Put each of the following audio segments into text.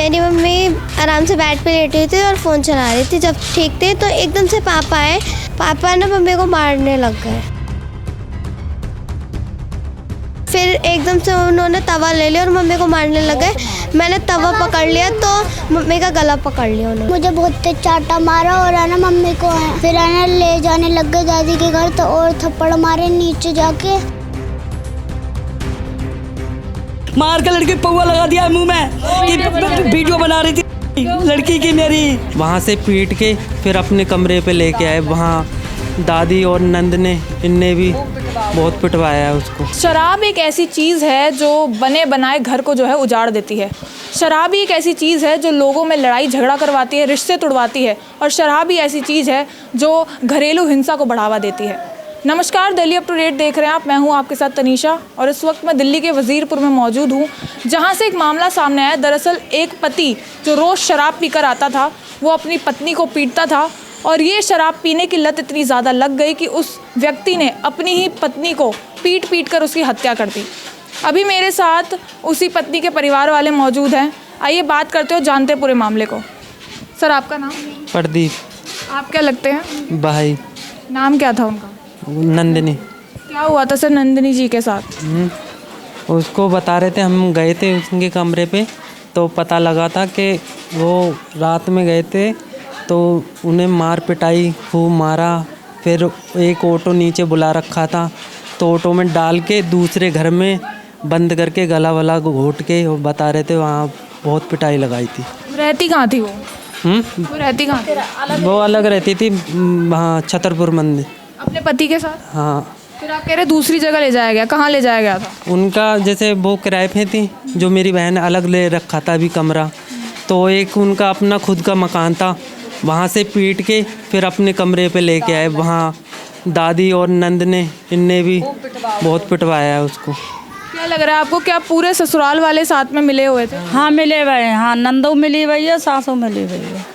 मेरी मम्मी आराम से बेड पे लेटी हुई थी और फ़ोन चला रही थी। जब ठीक थे तो एकदम से पापा आए। पापा ने मम्मी को मारने लग गए। फिर एकदम से उन्होंने तवा ले लिया और मम्मी को मारने लग गए। मैंने तवा पकड़ लिया तो मम्मी का गला पकड़ लिया उन्होंने। मुझे बहुत तेज चाटा मारा और है ना मम्मी को फिर है ना ले जाने लग गए दादी के घर, तो और थप्पड़ मारे नीचे जाके। मार के लड़की पौवा लगा दिया मुंह में। वीडियो बना रही थी लड़की की मेरी। वहाँ से पीट के फिर अपने कमरे पे लेके आए। वहाँ दादी और नंद ने इनने भी बहुत पिटवाया है उसको। शराब एक ऐसी चीज़ है जो बने बनाए घर को जो है उजाड़ देती है। शराब ही एक ऐसी चीज़ है जो लोगों में लड़ाई झगड़ा करवाती है, रिश्ते तोड़वाती है। और शराब ही ऐसी चीज़ है जो घरेलू हिंसा को बढ़ावा देती है। नमस्कार, दिल्ली अप टू डेट देख रहे हैं आप। मैं हूं आपके साथ तनीषा और इस वक्त मैं दिल्ली के वजीरपुर में मौजूद हूं, जहां से एक मामला सामने आया। दरअसल एक पति जो रोज़ शराब पीकर आता था, वो अपनी पत्नी को पीटता था और ये शराब पीने की लत इतनी ज़्यादा लग गई कि उस व्यक्ति ने अपनी ही पत्नी को पीट कर उसकी हत्या कर दी। अभी मेरे साथ उसी पत्नी के परिवार वाले मौजूद हैं। आइए बात करते हो, जानते पूरे मामले को। सर, आपका नाम? प्रदीप। आप क्या लगते हैं? भाई। नाम क्या था उनका? नंदिनी। क्या हुआ था सर नंदिनी जी के साथ? उसको बता रहे थे, हम गए थे उनके कमरे पे तो पता लगा था कि वो रात में गए थे तो उन्हें मार पिटाई खूब मारा। फिर एक ऑटो नीचे बुला रखा था तो ऑटो में डाल के दूसरे घर में बंद करके गला वला घोट के वो बता रहे थे वहाँ बहुत पिटाई लगाई थी। रहती कहाँ थी वो? वो रहती कहाँ थी? वो अलग रहती थी वहाँ छतरपुर मंदिर अपने पति के साथ। हाँ। फिर आप कह रहे दूसरी जगह ले जाया गया, कहाँ ले जाया गया था? उनका जैसे वो किराए पे थी, जो मेरी बहन अलग ले रखा था अभी कमरा, तो एक उनका अपना खुद का मकान था। वहाँ से पीट के फिर अपने कमरे पे लेके आए। वहाँ दादी और नंद ने इनने भी बहुत पिटवाया है उसको। क्या लग रहा है आपको, क्या पूरे ससुराल वाले साथ में मिले हुए थे? हाँ मिले हुए हैं। हाँ, नंदो मिली हुई है, सासू मिली हुई है।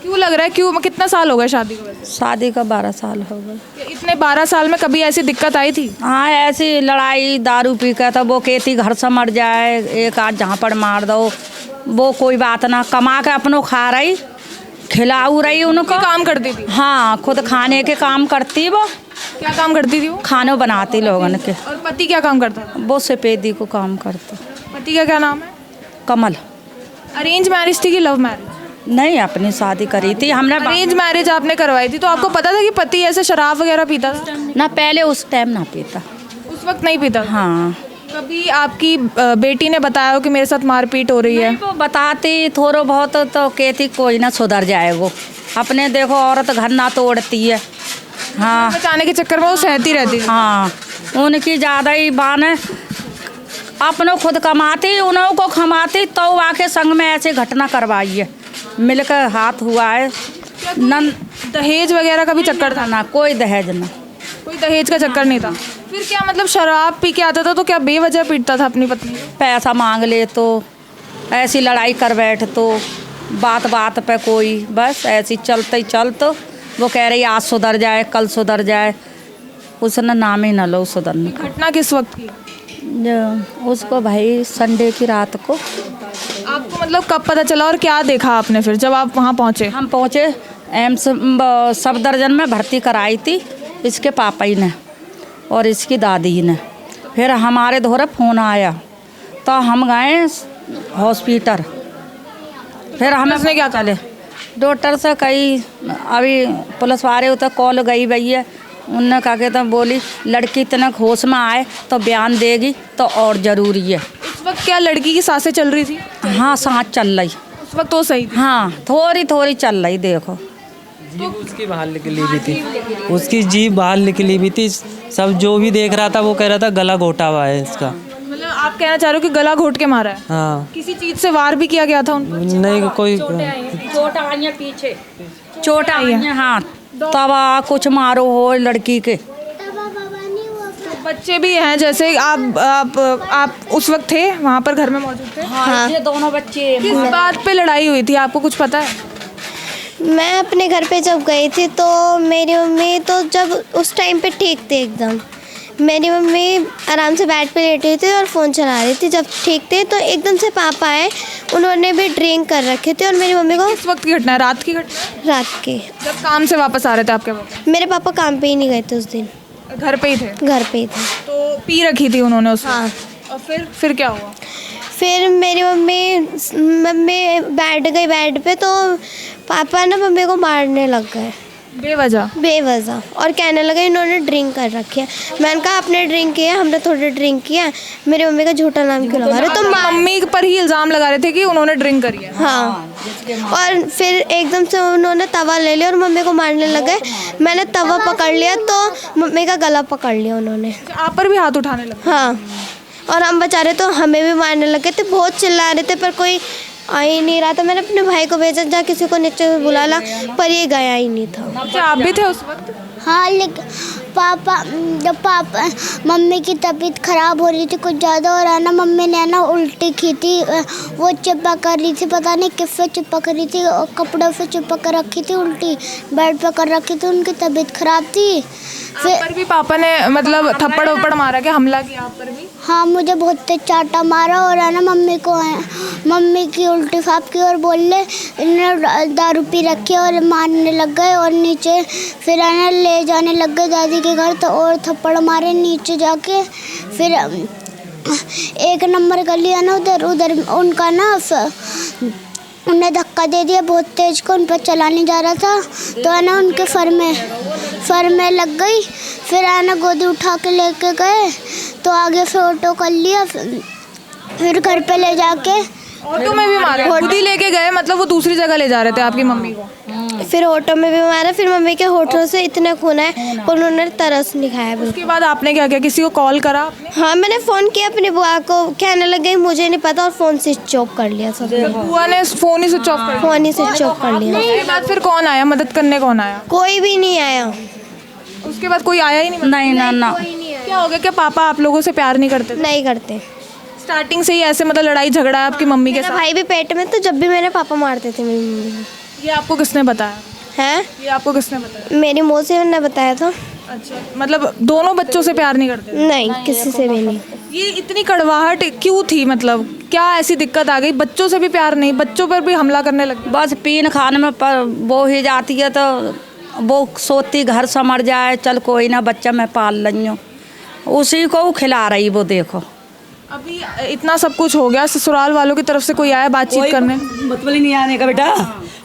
क्यों लग रहा है, क्यों? कितना साल हो गए शादी को? शादी का 12 साल हो गए। इतने 12 साल में कभी ऐसी दिक्कत आई थी? हाँ, ऐसी लड़ाई दारू पी कर, तो वो कहती घर से मर जाए, एक आध जहाँ पर मार दो, वो कोई बात ना, कमा के अपनों खा रही, खिलाऊ रही उनको। काम करती थी? हाँ, खुद खाने के काम करती। वो क्या काम करती थी? वो खाना बनाती लोगन के। और पति क्या काम करता था? वो सफेदी को काम करता। पति का क्या नाम है? कमल। अरेंज मैरिज थी कि लव मैरिज? नहीं, अपनी शादी करी थी हमने। अरेंज मैरिज आपने करवाई थी, तो आपको पता था कि पति ऐसे शराब वगैरह पीता था? ना, पहले उस टाइम ना पीता। उस वक्त नहीं पीता? हाँ। कभी आपकी बेटी ने बताया हो कि मेरे साथ मारपीट हो रही है? वो बताती थोड़ा बहुत तो कहती कोई ना सुधर जाए वो। अपने देखो औरत घर ना तोड़ती है। हाँ, बचाने के चक्कर में वो सहती रहती थी। हाँ, उनकी ज़्यादा ही बान है। अपनों खुद कमाती, उन्हों को खमाती, तो आके संग में ऐसे घटना करवाई है। मिलकर हाथ हुआ है। दहेज वगैरह का भी चक्कर था? ना, कोई दहेज ना। कोई दहेज का चक्कर नहीं था? फिर क्या मतलब, शराब पी के आता था तो क्या बेवजह पीटता था अपनी पत्नी को? पैसा मांग ले तो, ऐसी लड़ाई कर बैठ तो, बात बात पे कोई बस ऐसी चलते ही चलते वो कह रही आज सुधर जाए, कल सुधर जाए। उसने नाम ही न लो सुधरने का। घटना किस वक्त की? उसको भाई संडे की रात को। आपको मतलब कब पता चला और क्या देखा आपने फिर जब आप वहाँ पहुँचे? हम पहुँचे, एम्स सफदरजंग में भर्ती कराई थी इसके पापा ही ने और इसकी दादी ने। फिर हमारे दोहरे फ़ोन आया तो हम गए हॉस्पिटल। फिर हमें क्या चले डॉक्टर से कई अभी पुलिस वाले उतर कॉल गई भई है। उनने कहा कि तो बोली लड़की इतना होश में आए तो बयान देगी तो और ज़रूरी है। उस वक्त क्या लड़की की सांसें चल रही थी? हाँ, सांस चल रही उस वक्त तो सही थी? हाँ, थोड़ी थोड़ी चल रही। देखो जीभ उसकी बाहर निकली भी थी, उसकी जीभ बाहर निकली भी थी। सब जो भी देख रहा था वो कह रहा था गला घोटा हुआ है इसका। मतलब आप कहना चाह रहे हो कि गला घोट के मारा है? हाँ। किसी चीज़ से वार भी किया गया था उनको? नहीं, कोई चोट आई है पीछे, चोट आई है। हाँ, तवा कुछ मारो हो लड़की के। बच्चे भी हैं जैसे आप उस वक्त थे वहाँ पर, घर में मौजूद थे? हाँ, ये दोनों बच्चे। किस बात पे लड़ाई हुई थी, आपको कुछ पता है? मैं अपने घर पे जब गई थी तो मेरी मम्मी तो जब उस टाइम पे ठीक थी एकदम। मेरी मम्मी आराम से बेड पे लेटी हुई थी और फ़ोन चला रही थी। जब ठीक थे तो एकदम से पापा आए, उन्होंने भी ड्रिंक कर रखे थे और मेरी मम्मी को किस वक्त की घटना है? रात की घटना है? रात के जब काम से वापस आ रहे थे आपके पापा? मेरे पापा काम पे ही नहीं गए थे उस दिन, घर पे ही थे? घर पे ही थे। तो पी रखी थी उन्होंने उस हाँ। वक्त? और फिर क्या हुआ? फिर मेरी मम्मी बैठ गई बेड पे, तो पापा ना मम्मी को मारने लग गए बेवजह और कहने लगे इन्होंने ड्रिंक कर रखी है। मैंने कहा आपने ड्रिंक किया, हमने थोड़ी ड्रिंक किया, मेरी मम्मी का झूठा नाम क्यों लगा रहे हो? तो मम्मी पर ही इल्ज़ाम लगा रहे थे कि उन्होंने ड्रिंक करी है। हाँ, और फिर एकदम से उन्होंने तवा ले लिया और मम्मी को मारने लग गए। मैंने तवा पकड़ लिया तो मम्मी का गला पकड़ लिया उन्होंने। आप पर भी हाथ उठाने लगे? हाँ, और हम बेचारे तो हमें भी मारने लगे थे, बहुत चिल्ला रहे थे पर कोई आ ही नहीं रहा था। मैंने अपने भाई को भेजा जा किसी को नीचे बुला ला, पर ये गया ही नहीं था। अच्छा, आप भी थे उस वक्त? हाँ, लेकिन जब पापा मम्मी की तबीयत ख़राब हो रही थी, कुछ ज़्यादा हो रहा ना, मम्मी ने ना उल्टी की थी, वो चिपका कर रही थी, पता नहीं किस पे चिपका कर रही थी, कपड़ों पे चिपका कर रखी थी, उल्टी बेड पे कर रखी थी, उनकी तबीयत ख़राब थी। फिर पर भी पापा ने मतलब थप्पड़ वप्पड़ मारा क्या, हमला किया आप पर भी? हाँ, मुझे बहुत तेज चाटा मारा और है ना मम्मी की उल्टी फाप की और बोले इन्होंने दारू पी रखी और मारने लग गए और नीचे फिर है ना ले जाने लग गए दादी के घर, तो और थप्पड़ मारे नीचे जाके। फिर 1 नंबर गली है ना उधर उनका ना उन्हें धक्का दे दिया बहुत तेज को, उन पर चला नहीं जा रहा था, तो है ना उनके फर में लग गई। फिर है ना गोदी उठा के लेके गए, तो आगे फिर ऑटो कर लिया, फिर घर पे ले जाके ऑटो में भी मारा? खुद ही लेके गए मतलब वो दूसरी जगह ले जा रहे थे आपकी मम्मी को? फिर ऑटो में भी मारा। फिर मम्मी के होठों से इतना खून है पर उन्होंने तरस नहीं खाया बिल्कुल। उसके बाद आपने क्या किया, किसी को कॉल करा आपने? हाँ, मैंने फ़ोन किया अपनी बुआ को, कहने लगे मुझे नहीं पता, और फ़ोन स्विच ऑफ कर लिया सब। बुआ ने फ़ोन ही स्विच ऑफ कर दिया? फ़ोन ही स्विच ऑफ कर लिया। उसके बाद फिर कौन आया, मदद करने कौन आया? कोई भी नहीं आया। उसके बाद कोई आया ही नहीं? नहीं ना। क्या हो गया, क्या पापा आप लोगों से प्यार नहीं करते? नहीं करते। स्टार्टिंग से ही ऐसे मतलब लड़ाई झगड़ा है आपकी मम्मी के मेरा साथ? भाई भी पेट में, तो जब भी मेरे पापा मारते थे मेरी मम्मी को। ये आपको किसने बताया? हैं? ये आपको किसने बताया? मेरी मौसी ने बताया था। अच्छा, मतलब दोनों बच्चों से प्यार नहीं करते? नहीं, किसी से भी नहीं। ये इतनी कड़वाहट क्यों थी, मतलब क्या ऐसी दिक्कत आ गई? बच्चों से भी प्यार नहीं, बच्चों पर भी हमला करने लगे? बस पीन खाने में वो ही जाती है तो वो सोती घर संवर जाए, चल कोई ना बच्चा मैं पाल रही हूँ, उसी को खिला रही वो। देखो अभी इतना सब कुछ हो गया, ससुराल वालों की तरफ से कोई आया बातचीत करने? मतलब ही नहीं आने का बेटा,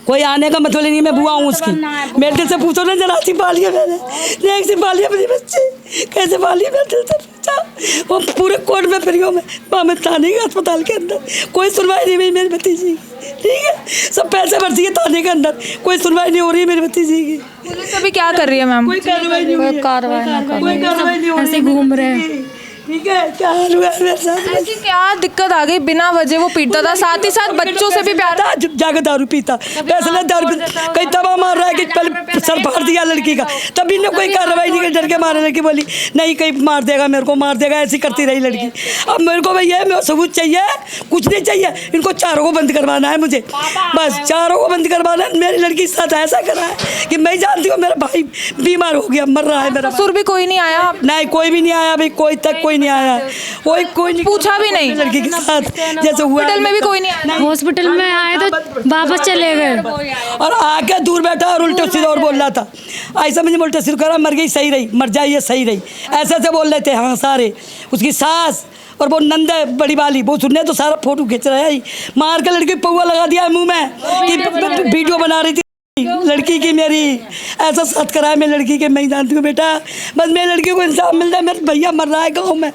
कोई आने का मतलब ही नहीं। मैं बुआ हूँ उसकी, मेरे दिल से पूछो ना, जरा सी पाली है मैंने, एक से पाली अपने बच्चे, कैसे पाली मेरे दिल से पूछा। वो पूरे कोर्ट में फ्री में वहाँ में थाने के अस्पताल के अंदर कोई सुनवाई नहीं हुई मेरी भतीजी की, ठीक है, सब पैसे भर्ती है थाने के अंदर, कोई सुनवाई नहीं हो रही है मेरी भतीजी की। पुलिस अभी क्या कर रही है मैम? कोई कार्रवाई नहीं हुई, कोई कार्रवाई नहीं हो रही, ऐसे घूम रहे हैं, ठीक है। क्या हाल हुआ है मेरे साथ? ऐसी क्या दिक्कत आ गई, बिना वजह वो पीटता था, साथ ही साथ बच्चों से भी प्यार? जाकर दारू पीता, पैसे ले दारू पीता, कहीं दबा मार रहा है कि पहले सर फाड़ दिया लड़की का, तभी ने कोई कार्रवाई नहीं की, डर के मारे। लड़की बोली नहीं कहीं मार देगा, मेरे को मार देगा, ऐसी करती रही लड़की। अब मेरे को भैया मेरे सबूत चाहिए, कुछ नहीं चाहिए, इनको चारों को बंद करवाना है मुझे, बस चारों को बंद करवाना है। मेरी लड़की के साथ ऐसा करा है कि मैं जानती हूँ मेरा भाई बीमार हो गया, मर रहा है मेरा। ससुर भी कोई नहीं आया? नहीं, कोई भी नहीं आया भाई, कोई तक कोई नहीं आया, कोई नहीं पूछा भी नहीं लड़की के साथ जैसे हुआ। हॉस्पिटल में भी कोई नहीं आया? हॉस्पिटल में आए तो वापस चले गए, और आके दूर बैठा और उल्टे सीधे और बोल रहा था, ऐसा मुझे उल्टे सीधे करा, मर गई सही रही, मर जाइए सही रही, ऐसे ऐसे बोल रहे थे। हाँ, सारे उसकी सास और वो नंद है बड़ी वाली, वो सुनने तो सारा फोटो खींच रहा है, मार के लड़की पौवा लगा दिया मुंह में कि वीडियो बना रही थी लड़की की मेरी, ऐसा साथ करा है मेरी लड़की के। मैं जानती हूँ बेटा, बस मेरी लड़की को इंसाफ मिल जाए। मेरे भैया मर रहा है गाँव में,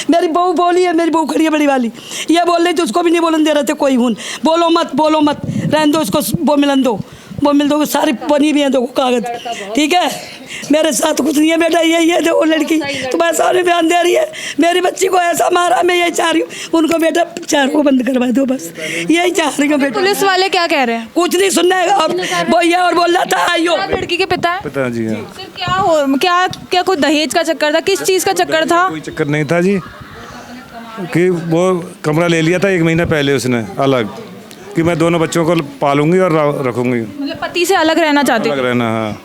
मेरी बहू बोली है, मेरी बहू खड़ी है बड़ी वाली, ये बोल रही थी, उसको भी नहीं बोलने दे रहे थे कोई हूँ, बोलो मत रहने दो उसको, वो मिल दो, सारी बनी भी है दो कागज, ठीक है। मेरे साथ कुछ नहीं है बेटा, ये दो लड़की तुम्हारे सामने बयान दे रही है, मेरी बच्ची को ऐसा मारा, मैं यही चाह रही हूँ उनको बेटा चारों को बंद करवा दो, बस यही चाह रही हूँ बेटा। पुलिस वाले क्या कह रहे हैं? कुछ नहीं सुनना है, अब वो ये और बोल रहा था आइयो। लड़की के पिता है? पिताजी हैं। फिर क्या कोई दहेज का चक्कर था, किस चीज़ का चक्कर था? कोई चक्कर नहीं था जी, कि वो कमरा ले लिया था 1 महीना पहले उसने अलग, कि मैं दोनों बच्चों को पालूंगी और रखूंगी, मतलब पति से अलग रहना चाहती? अलग रहना। हाँ,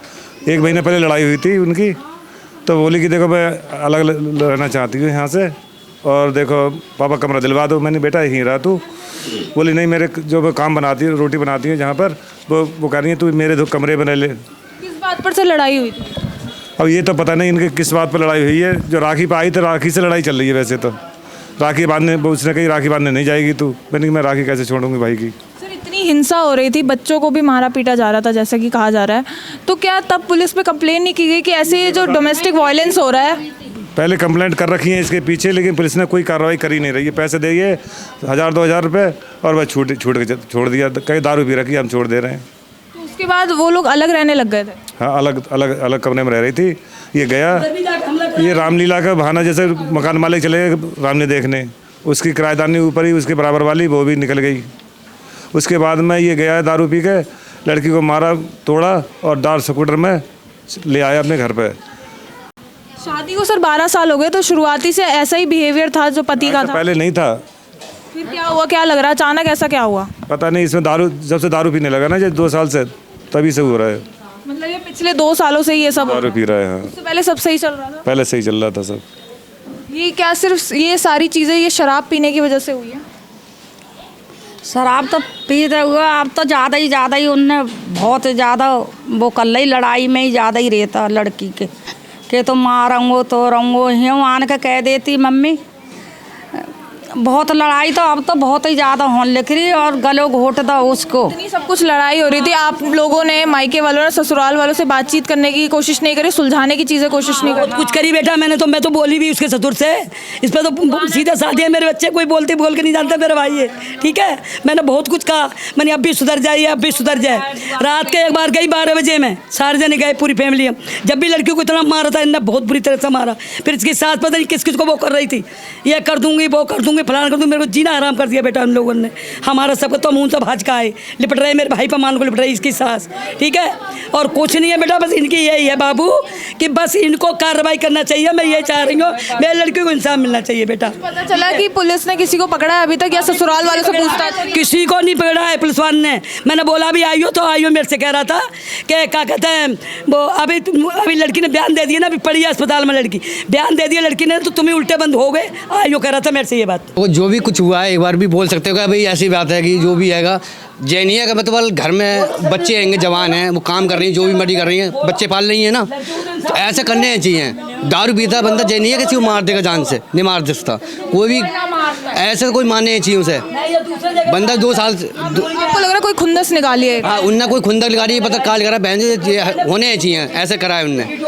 1 महीना पहले लड़ाई हुई थी उनकी, तो बोली कि देखो मैं अलग रहना चाहती हूँ यहाँ से, और देखो पापा कमरा दिलवा दो। मैंने बेटा यहीं रहा तू। बोली नहीं, मेरे जो मैं काम बनाती है, रोटी बनाती है जहाँ पर, वो कह रही है तू मेरे 2 कमरे बना ले। किस बात पर से लड़ाई हुई थी? अब ये तो पता नहीं इनके किस बात पर लड़ाई हुई है। जो राखी पे आई तो राखी से लड़ाई चल रही है। वैसे तो राखी बांधने, उसने कही राखी बांधने नहीं जाएगी तू। मैंने कहा मैं राखी कैसे छोड़ूंगी भाई की। सर इतनी हिंसा हो रही थी, बच्चों को भी मारा पीटा जा रहा था जैसे कि कहा जा रहा है, तो क्या तब पुलिस पे कंप्लेन नहीं की गई कि ऐसे जो डोमेस्टिक वायलेंस हो रहा है? पहले कंप्लेंट कर रखी है इसके पीछे, लेकिन पुलिस ने कोई कार्रवाई करी नहीं रही है। पैसे देंगे 1000-2000 रुपये और वह छोड़ दिया। कहीं दारू पी रखी, हम छोड़ दे रहे हैं। तो उसके बाद वो लोग अलग रहने लग गए थे? हाँ, अलग कमरे में रह रही थी। ये गया, ये रामलीला का बहाना, जैसे मकान मालिक चले गए रामलीला देखने, उसकी किराएदारनी ऊपर ही उसके बराबर वाली वो भी निकल गई। उसके बाद में ये गया दारू पी के, लड़की को मारा, तोड़ा और डार स्कूटर में ले आया अपने घर पे। शादी को सर 12 साल हो गए, तो शुरुआती से ऐसा ही बिहेवियर था जो पति का था? पहले नहीं था। फिर क्या हुआ, क्या लग रहा है अचानक ऐसा क्या हुआ? पता नहीं, इसमें दारू, जब से दारू पीने लगा ना, जब 2 साल से, तभी से हो रहा है। मतलब ये पिछले 2 सालों से ये सब दारू पी रहा है। हाँ, उससे पहले सब सही चल रहा था? पहले सही चल रहा था सब। ये क्या सिर्फ ये सारी चीज़ें ये शराब पीने की वजह से हुई है? शराब तो पीते हुए अब तो ज़्यादा ही उनने बहुत ज़्यादा वो कल ही लड़ाई में ही ज़्यादा ही रहता लड़की के तो मारूंगो तो रहूँगो यूँ आन के कह देती मम्मी। बहुत लड़ाई तो अब तो बहुत ही ज़्यादा होने लग रही, और गलो घोट दो उसको। इतनी सब कुछ लड़ाई हो रही थी, आप लोगों ने, मायके वालों ने, ससुराल वालों से बातचीत करने की कोशिश नहीं करी, सुलझाने की चीज़ें कोशिश नहीं करी? कुछ करी बेटा मैं तो बोली भी उसके ससुर से। इस पर तो सीधा साधे है, मेरे बच्चे कोई बोल के नहीं जानते मेरा भाई है, ठीक है। मैंने बहुत कुछ कहा, मैंने अब भी सुधर जाइए, अब भी सुधर जाए। रात के एक बार गई 12 बजे में, सारे जने गए, पूरी फैमिली। जब भी लड़की को इतना मारा था इनने, बहुत बुरी तरह से मारा। फिर इसकी सास पता नहीं किस को वो कर रही थी, ये कर दूंगी वो कर दूंगी फलाना कर दूंगी। मेरे को जीना आराम कर दिया बेटा हम लोगों ने। हमारा सबको तो मुँह से भाजका है, लिपट रहे मेरे भाई पमान को लिपट रही इसकी सास, ठीक है। और कुछ नहीं है बेटा, बस इनकी यही है बाबू कि बस इनको कार्रवाई करना चाहिए। मैं ये चाह रही हूँ, मेरे लड़की को इंसाफ मिलना चाहिए बेटा। पता चला कि पुलिस ने किसी को पकड़ा है अभी तक, या ससुराल वालों से पूछताछ? किसी को नहीं पकड़ा है पुलिस वाले ने। मैंने बोला भी आइयो तो आइयो, मेरे से कह रहा था कि क्या कहते हैं वो, अभी लड़की ने बयान दे दिया ना, अभी पड़ी है अस्पताल में लड़की, बयान दे दिया लड़की ने, तो तुम्हें उल्टे बंद हो गए, आइयो कह रहा था मेरे से ये बात। वो जो भी कुछ हुआ है एक बार भी बोल सकते हो कि भाई ऐसी बात है कि जो भी हैगा जय नहीं है कि मतलब घर में बच्चे हैं, जवान हैं, वो काम कर रही हैं, जो भी मर्जी कर रही हैं, बच्चे पाल रही हैं ना, तो ऐसे करने चाहिए। दारू पीता बंदा जय नहीं है किसी को मार देगा, जान से नहीं मार सकता कोई भी, ऐसे कोई मारने चाहिए उसे। बंदा 2 साल आपको लग रहा है कोई खुंदस निकाली है? हाँ, उनने कोई खुंदक निकाली है, पता काल करा बहन होने चाहिए, ऐसे करा है उनने।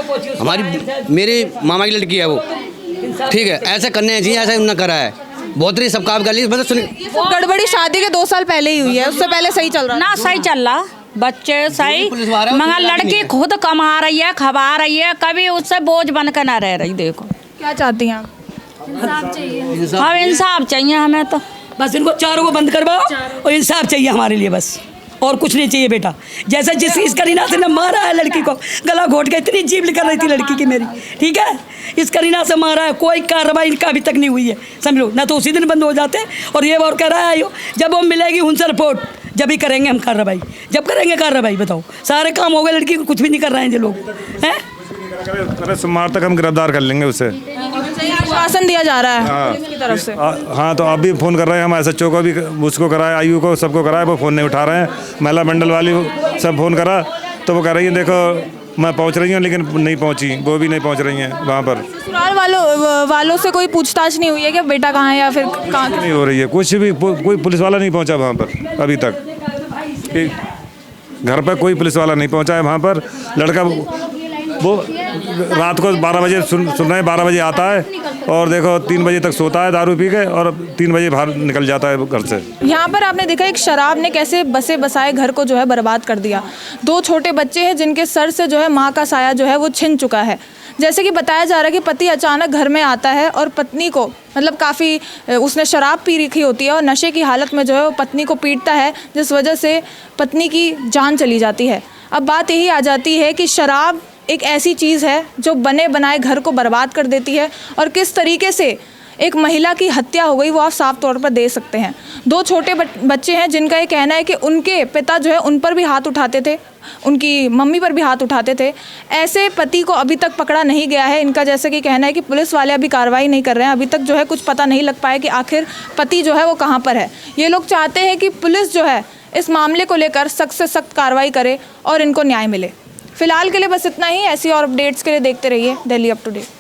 हमारी मेरे मामा की लड़की है वो, ठीक है, ऐसे करने चाहिए, ऐसा उन्होंने करा है। बहुत ही सब काम कर ली, मतलब सुन गड़बड़ी शादी के 2 साल पहले ही हुई है, उससे पहले सही चल रहा ना? सही चल रहा, बच्चे सही, मगर लड़की खुद कमा रही है, खवा रही है, कभी उससे बोझ बन कर ना रह रही। देखो क्या चाहती हैं आप? अब इंसाफ चाहिए हमें तो, बस इनको चारों को बंद करवाओ और इंसाफ चाहिए हमारे लिए, बस और कुछ नहीं चाहिए बेटा। जैसे इस करीना से ने मारा है लड़की को, गला घोट के, इतनी जीभ निकल रही थी लड़की की मेरी, ठीक है। इस करीना से मारा है, कोई कार्रवाई इनका अभी तक नहीं हुई है, समझ लो ना, तो उसी दिन बंद हो जाते। और ये और कह रहा है जब वो मिलेगी उनसे रिपोर्ट, जब ही करेंगे हम कार्रवाई, जब करेंगे कार्रवाई। बताओ, सारे काम हो गए, लड़की को कुछ भी नहीं कर रहे हैं ये लोग, हैं। सोमवार तक हम गिरफ्तार कर लेंगे उसे, आश्वासन दिया जा रहा है पुलिस की तरफ से। हाँ, तो आप भी फ़ोन कर रहे हैं, हम SHO को भी, उसको कराया, आयु को, सबको कराया, वो फ़ोन नहीं उठा रहे हैं। महिला मंडल वाली सब फ़ोन करा तो वो कह रही है देखो मैं पहुंच रही हूँ, लेकिन नहीं पहुंची, वो भी नहीं पहुंच रही हैं वहाँ पर। ससुराल वालों से कोई पूछताछ नहीं हुई है कि बेटा कहाँ है या फिर कहाँ? नहीं हो रही है कुछ भी, कोई पुलिस वाला नहीं पहुँचा वहाँ पर अभी तक। घर पर कोई पुलिस वाला नहीं पहुँचा है वहाँ पर। लड़का वो रात को 12 बजे सुन रहे हैं, 12 बजे आता है और देखो 3 बजे तक सोता है दारू पी के, और 3 बजे बाहर निकल जाता है घर से। यहाँ पर आपने देखा एक शराब ने कैसे बसे बसाए घर को जो है बर्बाद कर दिया। 2 छोटे बच्चे हैं जिनके सर से जो है माँ का साया जो है वो छिन चुका है। जैसे कि बताया जा रहा है कि पति अचानक घर में आता है और पत्नी को, मतलब काफ़ी उसने शराब पी रखी होती है और नशे की हालत में जो है वो पत्नी को पीटता है, जिस वजह से पत्नी की जान चली जाती है। अब बात यही आ जाती है कि शराब एक ऐसी चीज़ है जो बने बनाए घर को बर्बाद कर देती है, और किस तरीके से एक महिला की हत्या हो गई, वो आप साफ तौर पर दे सकते हैं। 2 छोटे बच्चे हैं जिनका ये कहना है कि उनके पिता जो है उन पर भी हाथ उठाते थे, उनकी मम्मी पर भी हाथ उठाते थे। ऐसे पति को अभी तक पकड़ा नहीं गया है। इनका जैसे कि कहना है कि पुलिस वाले अभी कार्रवाई नहीं कर रहे हैं, अभी तक जो है कुछ पता नहीं लग पाया कि आखिर पति जो है वो कहाँ पर है। ये लोग चाहते हैं कि पुलिस जो है इस मामले को लेकर सख्त से सख्त कार्रवाई करे और इनको न्याय मिले। फिलहाल के लिए बस इतना ही। ऐसी और अपडेट्स के लिए देखते रहिए दिल्ली अप टू डेट।